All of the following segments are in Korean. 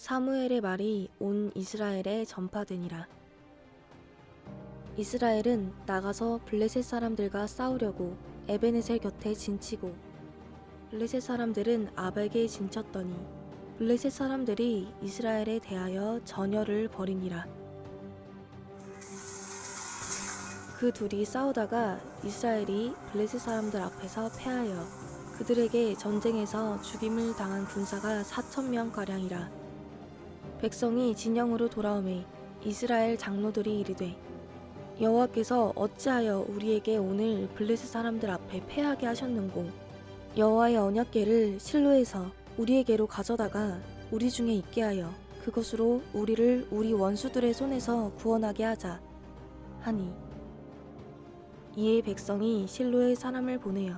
사무엘의 말이 온 이스라엘에 전파되니라. 이스라엘은 나가서 블레셋 사람들과 싸우려고 에베네셀 곁에 진치고 블레셋 사람들은 아벡에 진쳤더니 블레셋 사람들이 이스라엘에 대하여 전열을 벌이니라. 그 둘이 싸우다가 이스라엘이 블레셋 사람들 앞에서 패하여 그들에게 전쟁에서 죽임을 당한 군사가 4,000명가량이라. 백성이 진영으로 돌아오매 이스라엘 장로들이 이르되 여호와께서 어찌하여 우리에게 오늘 블레셋 사람들 앞에 패하게 하셨는고 여호와의 언약궤를 실로에서 우리에게로 가져다가 우리 중에 있게 하여 그것으로 우리를 우리 원수들의 손에서 구원하게 하자 하니 이에 백성이 실로에 사람을 보내어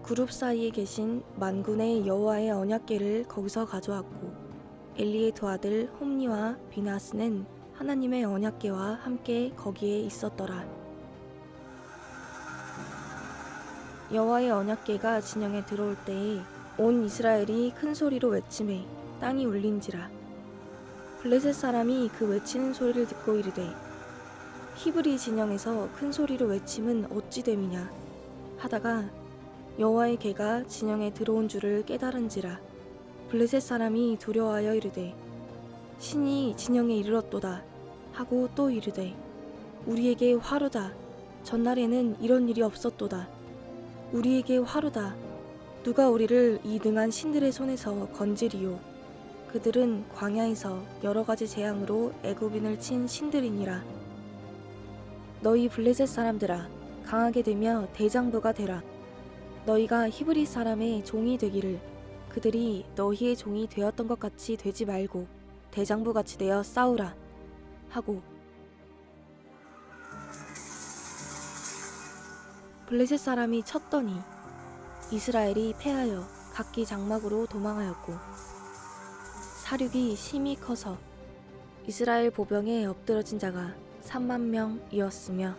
그룹 사이에 계신 만군의 여호와의 언약궤를 거기서 가져왔고 엘리의 두 아들 홈니와 비나스는 하나님의 언약궤와 함께 거기에 있었더라. 여호와의 언약궤가 진영에 들어올 때에 온 이스라엘이 큰 소리로 외치매 땅이 울린지라. 블레셋 사람이 그 외치는 소리를 듣고 이르되 히브리 진영에서 큰 소리로 외침은 어찌 됨이냐 하다가 여호와의 궤가 진영에 들어온 줄을 깨달은지라. 블레셋 사람이 두려워하여 이르되 신이 진영에 이르렀도다 하고 또 이르되 우리에게 화루다. 전날에는 이런 일이 없었도다. 우리에게 화루다. 누가 우리를 이 능한 신들의 손에서 건지리요. 그들은 광야에서 여러 가지 재앙으로 애굽인을 친 신들이니라. 너희 블레셋 사람들아 강하게 되며 대장부가 되라. 너희가 히브리 사람의 종이 되기를 그들이 너희의 종이 되었던 것 같이 되지 말고 대장부같이 되어 싸우라 하고 블레셋 사람이 쳤더니 이스라엘이 패하여 각기 장막으로 도망하였고 사륙이 심히 커서 이스라엘 보병에 엎드러진 자가 30,000명이었으며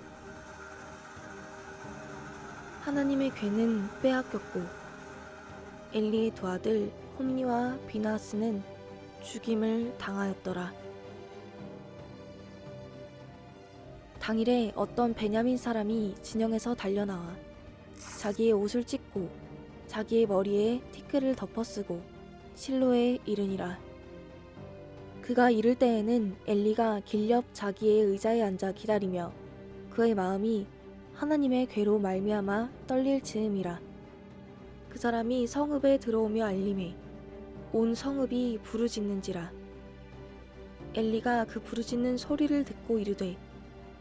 하나님의 궤는 빼앗겼고 엘리의 두 아들 홈니와 비나스는 죽임을 당하였더라. 당일에 어떤 베냐민 사람이 진영에서 달려나와 자기의 옷을 찢고 자기의 머리에 티끌을 덮어쓰고 실로에 이르니라. 그가 이를 때에는 엘리가 길 옆 자기의 의자에 앉아 기다리며 그의 마음이 하나님의 궤로 말미암아 떨릴 즈음이라. 그 사람이 성읍에 들어오며 알림해 온 성읍이 부르짖는지라. 엘리가 그 부르짖는 소리를 듣고 이르되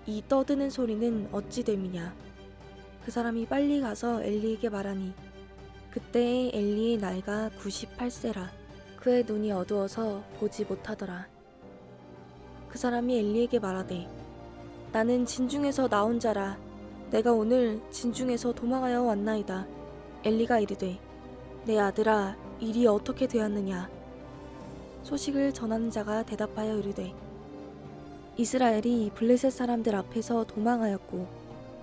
이 떠드는 소리는 어찌 됨이냐. 그 사람이 빨리 가서 엘리에게 말하니 그때의 엘리의 나이가 98세라. 그의 눈이 어두워서 보지 못하더라. 그 사람이 엘리에게 말하되 나는 진중에서 나온 자라. 내가 오늘 진중에서 도망하여 왔나이다. 엘리가 이르되 내 아들아 일이 어떻게 되었느냐. 소식을 전하는 자가 대답하여 이르되 이스라엘이 블레셋 사람들 앞에서 도망하였고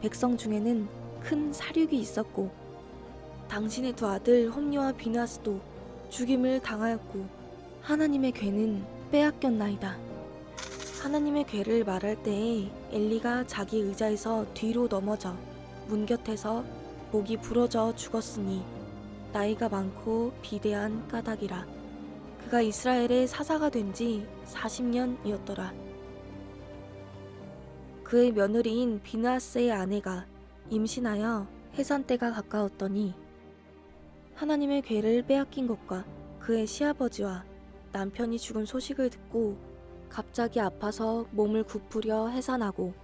백성 중에는 큰 사륙이 있었고 당신의 두 아들 홈니와 비나스도 죽임을 당하였고 하나님의 궤는 빼앗겼나이다. 하나님의 궤를 말할 때에 엘리가 자기 의자에서 뒤로 넘어져 문 곁에서 목이 부러져 죽었으니 나이가 많고 비대한 까닭이라. 그가 이스라엘의 사사가 된 지 40년이었더라. 그의 며느리인 비느하스의 아내가 임신하여 해산 때가 가까웠더니 하나님의 궤를 빼앗긴 것과 그의 시아버지와 남편이 죽은 소식을 듣고 갑자기 아파서 몸을 굽으려 해산하고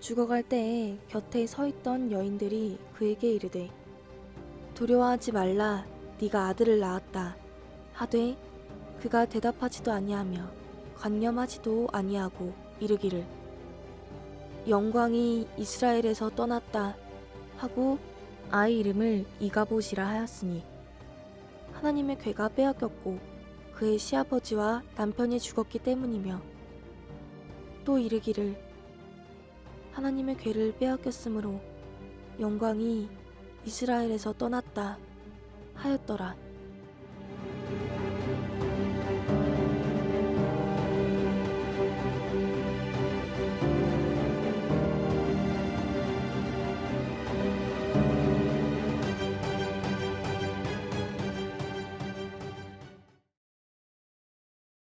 죽어갈 때에 곁에 서 있던 여인들이 그에게 이르되 두려워하지 말라. 네가 아들을 낳았다 하되 그가 대답하지도 아니하며 관념하지도 아니하고 이르기를 영광이 이스라엘에서 떠났다 하고 아이 이름을 이가봇이라 하였으니 하나님의 궤가 빼앗겼고 그의 시아버지와 남편이 죽었기 때문이며 또 이르기를 하나님의 궤를 빼앗겼으므로 영광이 이스라엘에서 떠났다 하였더라.